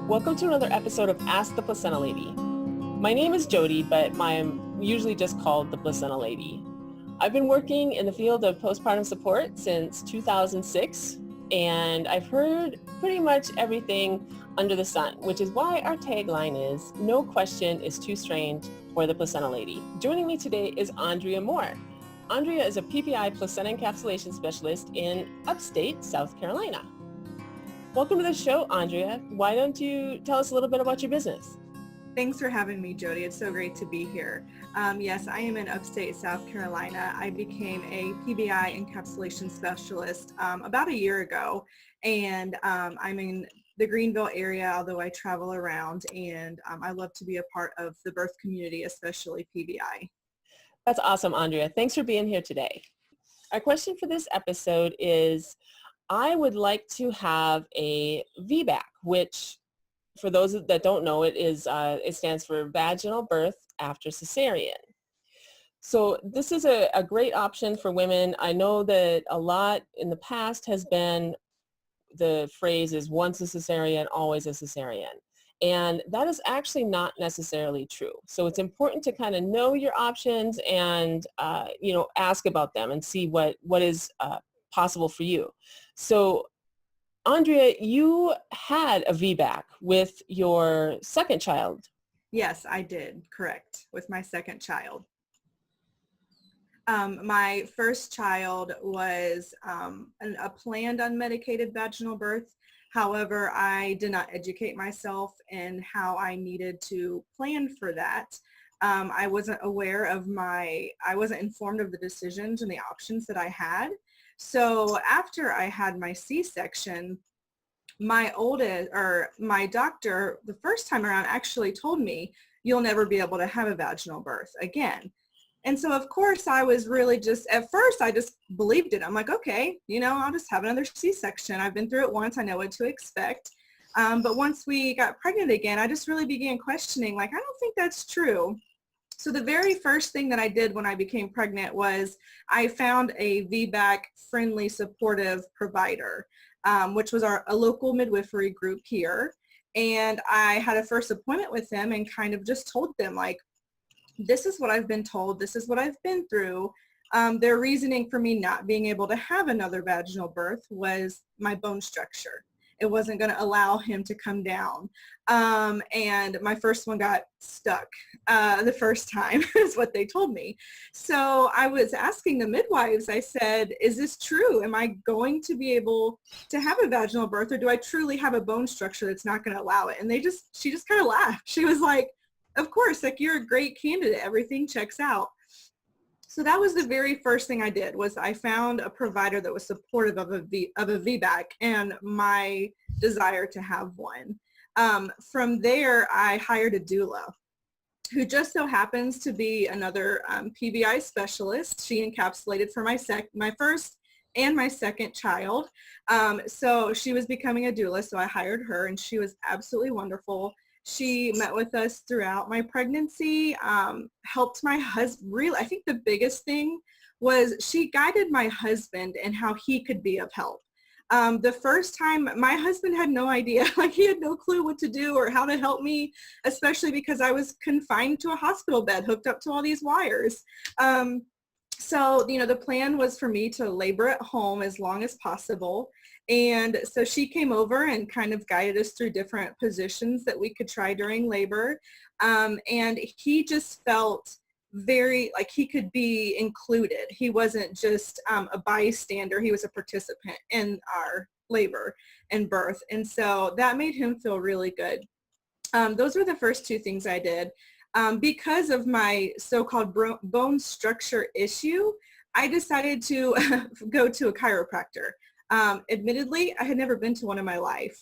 Welcome to another episode of Ask the Placenta Lady. My name is Jody, but I'm usually just called the Placenta Lady. I've been working in the field of postpartum support since 2006, and I've heard pretty much everything under the sun, which is why our tagline is, "No question is too strange for the Placenta Lady." Joining me today is Aundrea Moore. Aundrea is a PBi Placenta Encapsulation Specialist in upstate South Carolina. Welcome to the show, Aundrea. Why don't you tell us a little bit about your business? Thanks for having me, Jody. It's so great to be here. Yes, I am in upstate South Carolina. I became a PBi Encapsulation Specialist about a year ago, and I'm in the Greenville area, although I travel around, and I love to be a part of the birth community, especially PBi. That's awesome, Aundrea. Thanks for being here today. Our question for this episode is, I would like to have a VBAC, which for those that don't know, it stands for vaginal birth after cesarean. So this is a great option for women. I know that a lot in the past has been the phrase is once a cesarean, always a cesarean. And that is actually not necessarily true. So it's important to kind of know your options and, ask about them and see what is possible for you. So Aundrea, you had a VBAC with your second child. Yes, I did. Correct. With my second child. My first child was a planned unmedicated vaginal birth. However, I did not educate myself in how I needed to plan for that. I wasn't informed of the decisions and the options that I had. So after I had my C-section, my doctor, the first time around, actually told me, "You'll never be able to have a vaginal birth again." And so of course I was really at first I just believed it. I'm like, okay, I'll just have another C-section. I've been through it once. I know what to expect. But once we got pregnant again, I just really began questioning, I don't think that's true. So the very first thing that I did when I became pregnant was I found a VBAC friendly supportive provider, which was a local midwifery group here. And I had a first appointment with them and kind of just told them, this is what I've been told. This is what I've been through. Their reasoning for me not being able to have another vaginal birth was my bone structure. It wasn't going to allow him to come down. And my first one got stuck the first time is what they told me. So I was asking the midwives, I said, is this true? Am I going to be able to have a vaginal birth, or do I truly have a bone structure that's not going to allow it? And she just kind of laughed. She was like, of course, you're a great candidate. Everything checks out. So that was the very first thing I did, was I found a provider that was supportive of a VBAC and my desire to have one. From there, I hired a doula who just so happens to be another PBi specialist. She encapsulated for my first and my second child. So she was becoming a doula, so I hired her, and she was absolutely wonderful. She met with us throughout my pregnancy, helped my husband. Really, I think the biggest thing was she guided my husband in how he could be of help. The first time, my husband had no idea, he had no clue what to do or how to help me, especially because I was confined to a hospital bed, hooked up to all these wires. So, the plan was for me to labor at home as long as possible. And so she came over and kind of guided us through different positions that we could try during labor. And he just felt very he could be included. He wasn't just a bystander. He was a participant in our labor and birth. And so that made him feel really good. Those were the first two things I did. Because of my so-called bone structure issue, I decided to go to a chiropractor. Admittedly, I had never been to one in my life.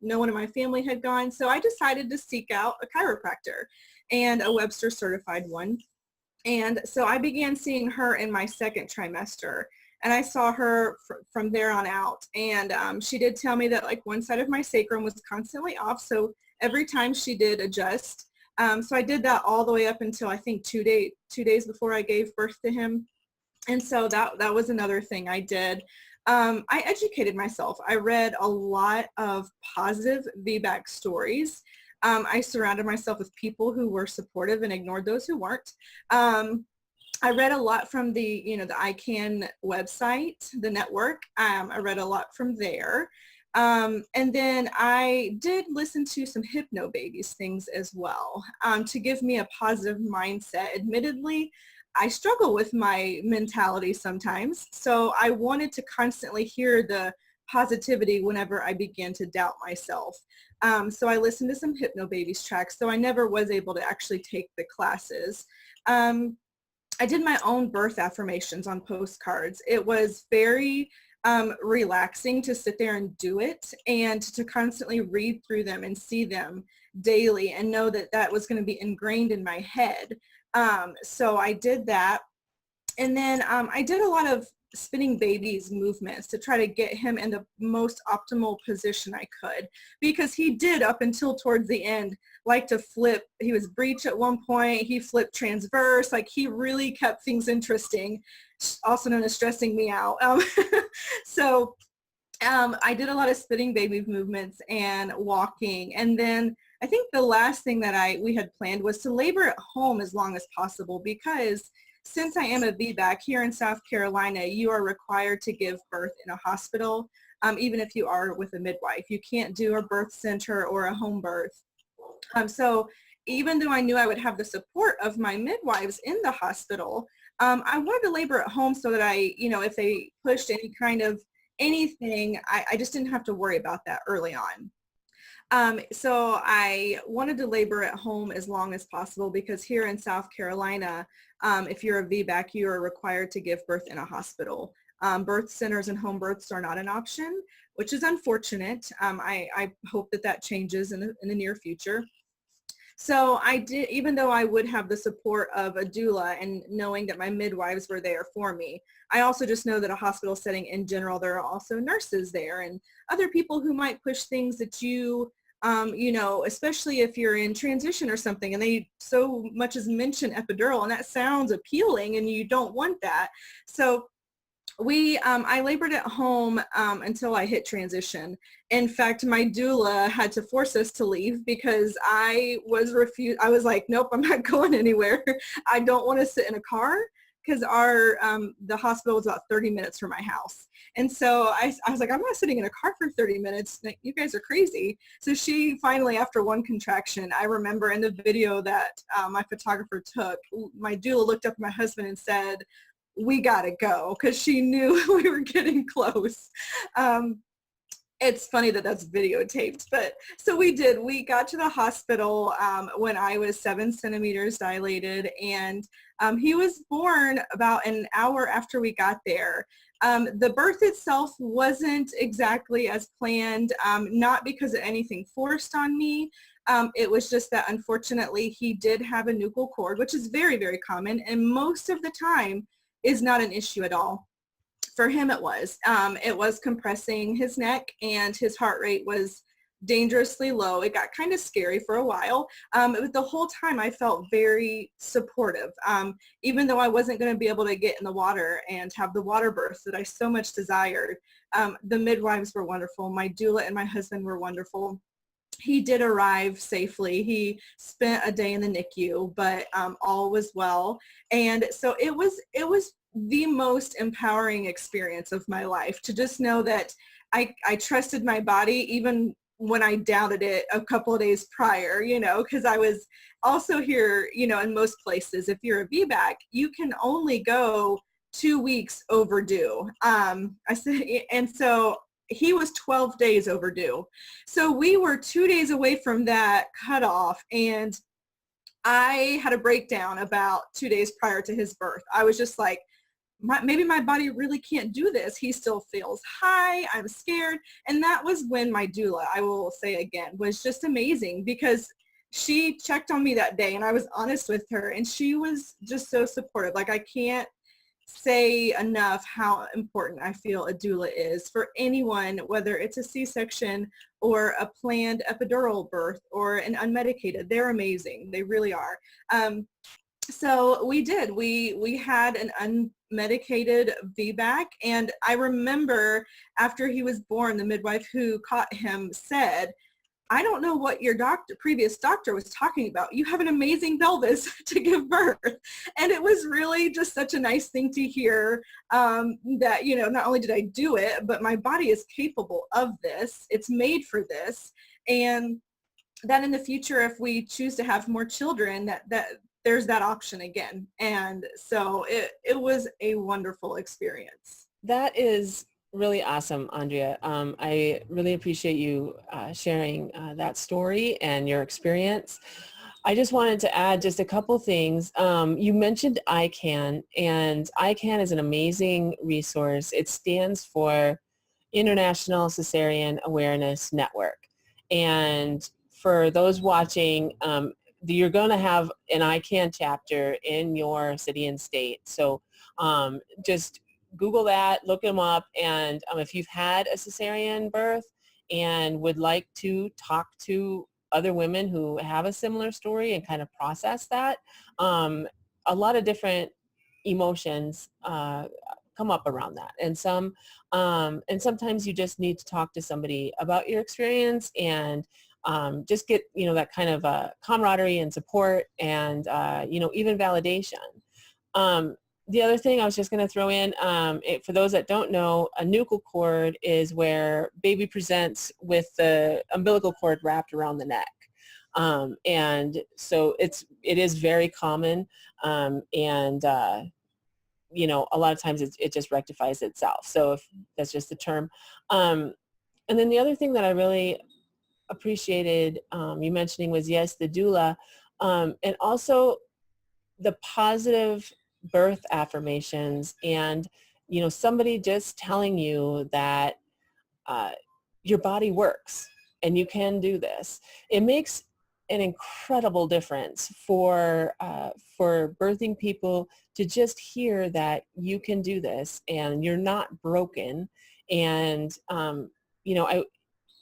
No one in my family had gone, so I decided to seek out a chiropractor, and a Webster certified one. And so I began seeing her in my second trimester, and I saw her from there on out. And she did tell me that one side of my sacrum was constantly off, so every time she did adjust. So I did that all the way up until I think 2 days before I gave birth to him. And so that was another thing I did. I educated myself. I read a lot of positive VBAC stories. I surrounded myself with people who were supportive and ignored those who weren't. I read a lot from the ICANN website, the network. I read a lot from there. And then I did listen to some hypnobabies things as well, to give me a positive mindset. Admittedly, I struggle with my mentality sometimes, so I wanted to constantly hear the positivity whenever I began to doubt myself. So I listened to some hypnobabies tracks, so I never was able to actually take the classes. I did my own birth affirmations on postcards. It was very relaxing to sit there and do it, and to constantly read through them and see them daily and know that that was going to be ingrained in my head. So I did that. And then I did a lot of spinning babies movements to try to get him in the most optimal position I could, because he did, up until towards the end, like to flip. He was breech at one point. He flipped transverse. Like, he really kept things interesting, also known as stressing me out. So I did a lot of spinning baby movements and walking. And then I think the last thing that we had planned was to labor at home as long as possible, because since I am a VBAC here in South Carolina, you are required to give birth in a hospital, even if you are with a midwife. You can't do a birth center or a home birth. So even though I knew I would have the support of my midwives in the hospital, I wanted to labor at home so that if they pushed any kind of anything, I just didn't have to worry about that early on. So I wanted to labor at home as long as possible, because here in South Carolina, if you're a VBAC, you are required to give birth in a hospital. Birth centers and home births are not an option, which is unfortunate. I hope that changes in the near future. So I did, even though I would have the support of a doula and knowing that my midwives were there for me, I also just know that a hospital setting in general, there are also nurses there and other people who might push things that you, especially if you're in transition or something and they so much as mention epidural, and that sounds appealing and you don't want that. So I labored at home until I hit transition. In fact, my doula had to force us to leave because I was like, nope, I'm not going anywhere. I don't want to sit in a car, because the hospital was about 30 minutes from my house. And so I was like, I'm not sitting in a car for 30 minutes. You guys are crazy. So she finally, after one contraction, I remember in the video that my photographer took, my doula looked up at my husband and said, we gotta go, because she knew we were getting close. It's funny that that's videotaped, but so we got to the hospital when I was 7 centimeters dilated, and he was born about an hour after we got there. The birth itself wasn't exactly as planned, not because of anything forced on me. It was just that unfortunately he did have a nuchal cord, which is very, very common, and most of the time is not an issue at all. For him it was. It was compressing his neck and his heart rate was dangerously low. It got kind of scary for a while. But the whole time I felt very supportive. Even though I wasn't going to be able to get in the water and have the water birth that I so much desired, the midwives were wonderful. My doula and my husband were wonderful. He did arrive safely. He spent a day in the NICU, but all was well. And so it was the most empowering experience of my life, to just know that I trusted my body even when I doubted it a couple of days prior, because I was also here, in most places, if you're a VBAC, you can only go 2 weeks overdue. And so he was 12 days overdue. So we were 2 days away from that cutoff, and I had a breakdown about 2 days prior to his birth. I was just like, maybe my body really can't do this. He still feels high. I'm scared. And that was when my doula, I will say again, was just amazing, because she checked on me that day and I was honest with her, and she was just so supportive. Like, I can't say enough how important I feel a doula is for anyone, whether it's a C-section or a planned epidural birth or an unmedicated. They're amazing. They really are. So we did. We had an unmedicated VBAC, and I remember after he was born, the midwife who caught him said, "I don't know what your previous doctor was talking about. You have an amazing pelvis to give birth." And it was really just such a nice thing to hear, that, not only did I do it, but my body is capable of this. It's made for this. And that in the future, if we choose to have more children, that there's that option again. And so it was a wonderful experience. That is really awesome, Aundrea. I really appreciate you sharing that story and your experience. I just wanted to add just a couple things. You mentioned ICAN, and ICAN is an amazing resource. It stands for International Cesarean Awareness Network. And for those watching, you're going to have an ICAN chapter in your city and state. So just Google that, look them up, and if you've had a cesarean birth and would like to talk to other women who have a similar story and kind of process that, a lot of different emotions come up around that. And sometimes you just need to talk to somebody about your experience and just get, that kind of camaraderie and support and, even validation. The other thing I was just going to throw in, for those that don't know, a nuchal cord is where baby presents with the umbilical cord wrapped around the neck. And so it is very common. And a lot of times it just rectifies itself. So if that's just the term. And then the other thing that I really appreciated you mentioning was, yes, the doula, and also the positive birth affirmations and, somebody just telling you that your body works and you can do this. It makes an incredible difference for birthing people to just hear that you can do this and you're not broken. And,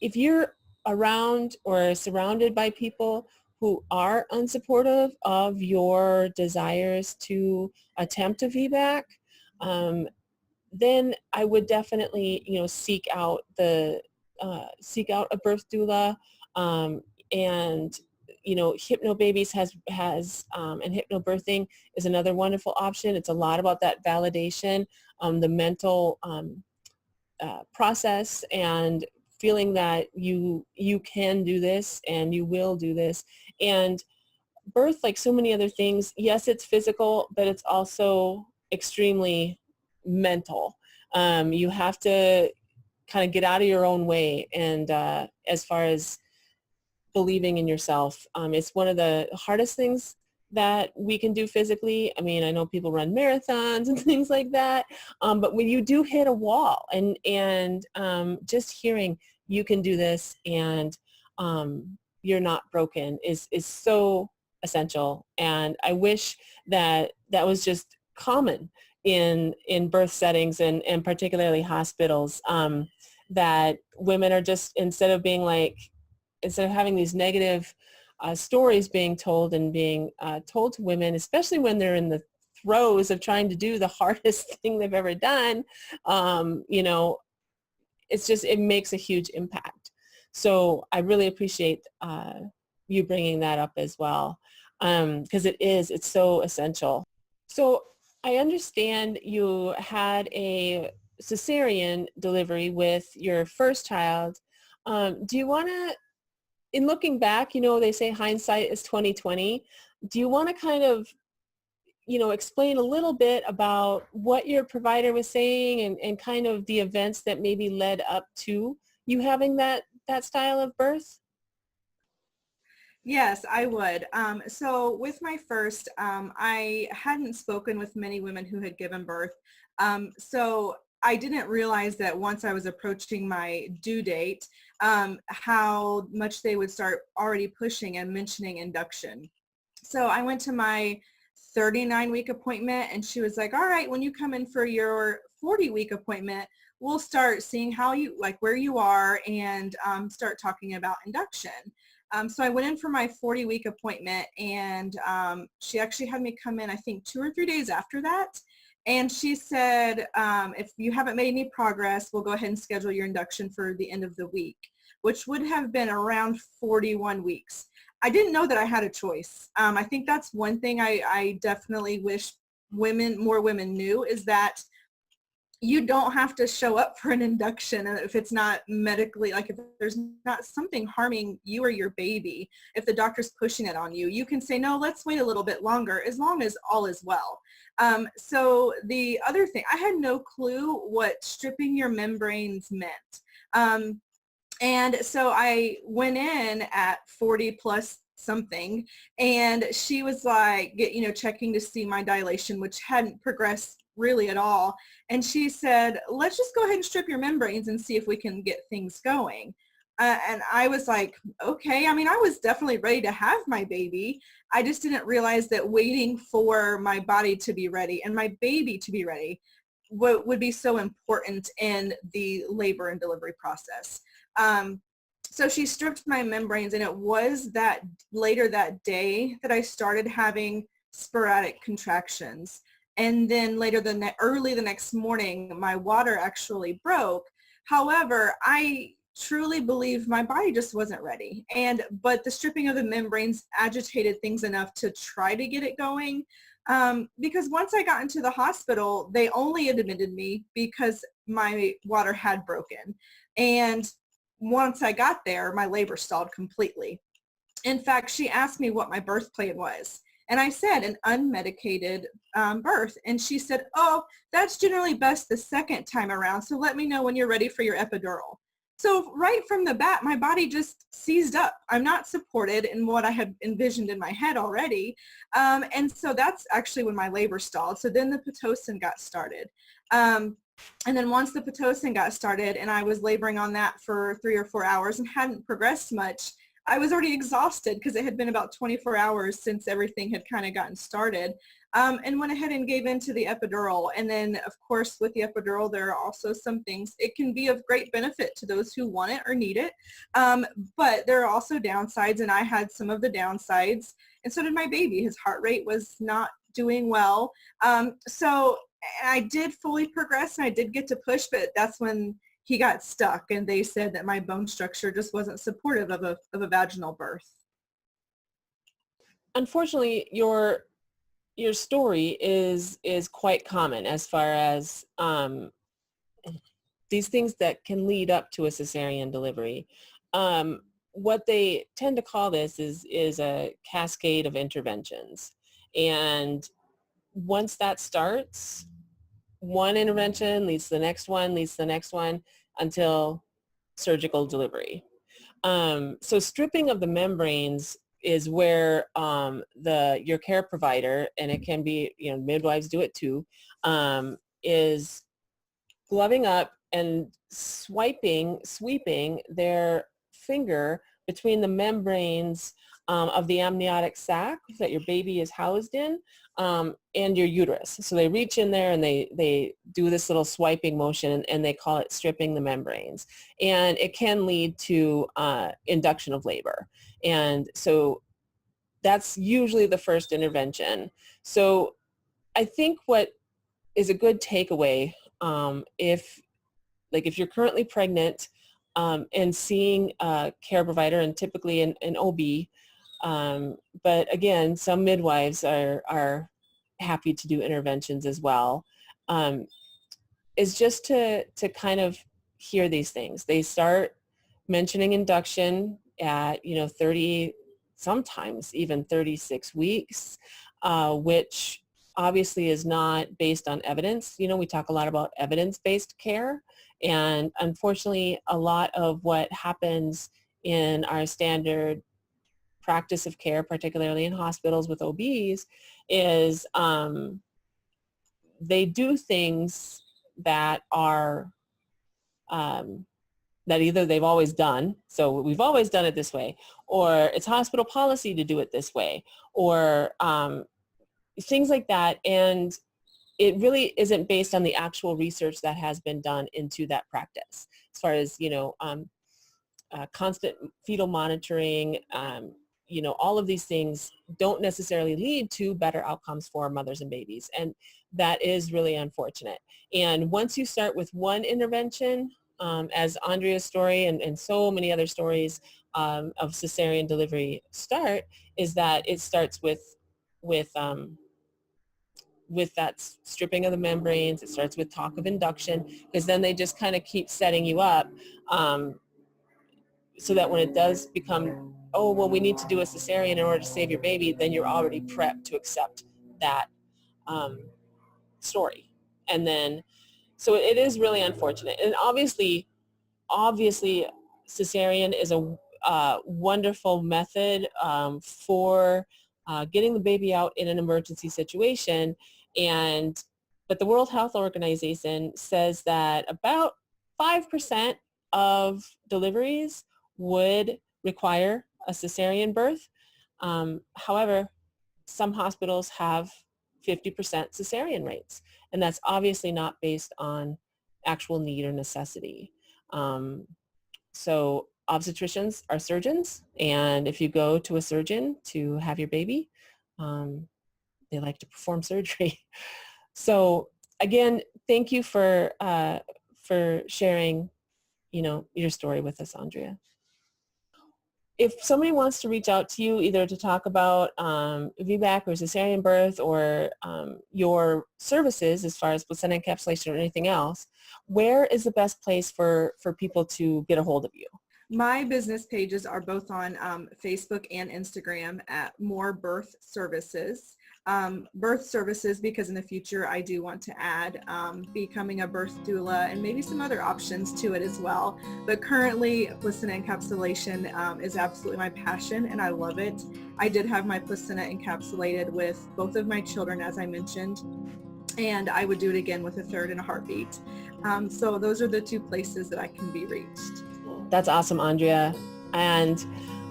if you're around or surrounded by people who are unsupportive of your desires to attempt a VBAC, then I would definitely, seek out a birth doula, and Hypnobabies has and hypnobirthing is another wonderful option. It's a lot about that validation, the mental process, and feeling that you can do this and you will do this. And birth, like so many other things, yes, it's physical, but it's also extremely mental. You have to kind of get out of your own way. And as far as believing in yourself, it's one of the hardest things that we can do physically. I mean, I know people run marathons and things like that, but when you do hit a wall and just hearing you can do this and you're not broken is so essential. And I wish that was just common in birth settings and particularly hospitals, that women are just, instead of having these negative stories being told and being told to women, especially when they're in the throes of trying to do the hardest thing they've ever done, it makes a huge impact. So I really appreciate you bringing that up as well, because it's so essential. So I understand you had a cesarean delivery with your first child. Do you want to, in looking back, they say hindsight is 20/20. Do you want to kind of, explain a little bit about what your provider was saying and kind of the events that maybe led up to you having that style of birth? Yes, I would. So with my first, I hadn't spoken with many women who had given birth. So I didn't realize that once I was approaching my due date, how much they would start already pushing and mentioning induction. So I went to my 39-week appointment and she was like, all right, when you come in for your 40-week appointment, we'll start seeing how you, where you are, and start talking about induction. So I went in for my 40-week appointment, and she actually had me come in, I think, 2 or 3 days after that. And she said, if you haven't made any progress, we'll go ahead and schedule your induction for the end of the week, which would have been around 41 weeks. I didn't know that I had a choice. I think that's one thing I definitely wish more women knew, is that you don't have to show up for an induction if it's not medically, like if there's not something harming you or your baby, if the doctor's pushing it on you, you can say, no, let's wait a little bit longer, as long as all is well. So the other thing, I had no clue what stripping your membranes meant. And so I went in at 40 plus something, and she was like, checking to see my dilation, which hadn't progressed really at all. And she said, let's just go ahead and strip your membranes and see if we can get things going. And I was like, okay. I mean, I was definitely ready to have my baby. I just didn't realize that waiting for my body to be ready and my baby to be ready would be so important in the labor and delivery process. So she stripped my membranes, and it was that later that day that I started having sporadic contractions. And then later early the next morning, my water actually broke. However, I truly believe my body just wasn't ready. But the stripping of the membranes agitated things enough to try to get it going. Because once I got into the hospital, they only admitted me because my water had broken. And once I got there, my labor stalled completely. In fact, she asked me what my birth plan was. And I said an unmedicated birth. And she said, oh, that's generally best the second time around. So let me know when you're ready for your epidural. So right from the bat, my body just seized up. I'm not supported in what I had envisioned in my head already. And so that's actually when my labor stalled. So then the Pitocin got started. And then once the Pitocin got started and I was laboring on that for 3 or 4 hours and hadn't progressed much, I was already exhausted because it had been about 24 hours since everything had kind of gotten started, and went ahead and gave in to the epidural. And then, of course, with the epidural, there are also some things. It can be of great benefit to those who want it or need it, but there are also downsides, and I had some of the downsides, and so did my baby. His heart rate was not doing well. So I did fully progress, and I did get to push, but that's when he got stuck, and they said that my bone structure just wasn't supportive of a vaginal birth. Unfortunately, your story is quite common as far as these things that can lead up to a cesarean delivery. What they tend to call this is a cascade of interventions, and once that starts, one intervention leads to the next one, leads to the next one, until surgical delivery. So stripping of the membranes is where your care provider, and it can be, midwives do it too, is gloving up and sweeping their finger between the membranes of the amniotic sac that your baby is housed in, and your uterus. So they reach in there and they do this little swiping motion, and they call it stripping the membranes. And it can lead to induction of labor. And so that's usually the first intervention. So I think what is a good takeaway, if you're currently pregnant and seeing a care provider, and typically an OB, but again, some midwives are happy to do interventions as well, is just to kind of hear these things. They start mentioning induction at 30, sometimes even 36 weeks, which obviously is not based on evidence. We talk a lot about evidence-based care, and unfortunately a lot of what happens in our standard practice of care, particularly in hospitals with OBs, is they do things that are that either they've always done, so we've always done it this way, or it's hospital policy to do it this way, or things like that. And it really isn't based on the actual research that has been done into that practice, as far as constant fetal monitoring, all of these things don't necessarily lead to better outcomes for mothers and babies. And that is really unfortunate. And once you start with one intervention, as Aundrea's story and so many other stories of cesarean delivery start, is that it starts with that stripping of the membranes. It starts with talk of induction, because then they just kind of keep setting you up so that when it does become, oh, well, we need to do a cesarean in order to save your baby, then you're already prepped to accept that story. And then, so it is really unfortunate. And obviously, cesarean is a wonderful method for getting the baby out in an emergency situation. But the World Health Organization says that about 5% of deliveries would require a cesarean birth. However, some hospitals have 50% cesarean rates, and that's obviously not based on actual need or necessity. So obstetricians are surgeons, and if you go to a surgeon to have your baby, they like to perform surgery. So again, thank you for sharing, your story with us, Aundrea. If somebody wants to reach out to you either to talk about VBAC or cesarean birth or your services as far as placenta encapsulation or anything else, where is the best place for people to get a hold of you? My business pages are both on Facebook and Instagram at Moore Birth Services. Birth services, because in the future I do want to add becoming a birth doula and maybe some other options to it as well. But currently, placenta encapsulation is absolutely my passion, and I love it. I did have my placenta encapsulated with both of my children, as I mentioned, and I would do it again with a third in a heartbeat. So those are the two places that I can be reached. That's awesome, Aundrea. And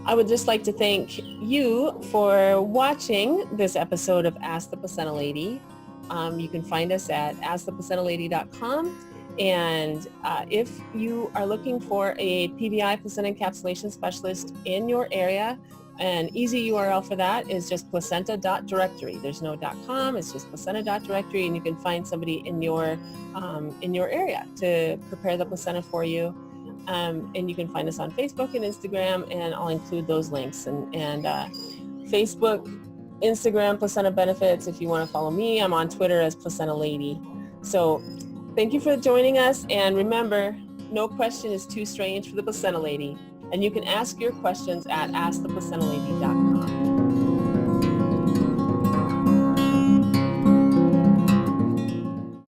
I would just like to thank you for watching this episode of Ask the Placenta Lady. You can find us at asktheplacentalady.com. And if you are looking for a PBi Placenta Encapsulation Specialist in your area, an easy URL for that is just placenta.directory. There's no .com, it's just placenta.directory, and you can find somebody in your area to prepare the placenta for you. And you can find us on Facebook and Instagram, and I'll include those links. And Facebook, Instagram, Placenta Benefits. If you want to follow me, I'm on Twitter as Placenta Lady. So thank you for joining us. And remember, no question is too strange for the Placenta Lady. And you can ask your questions at asktheplacentalady.com.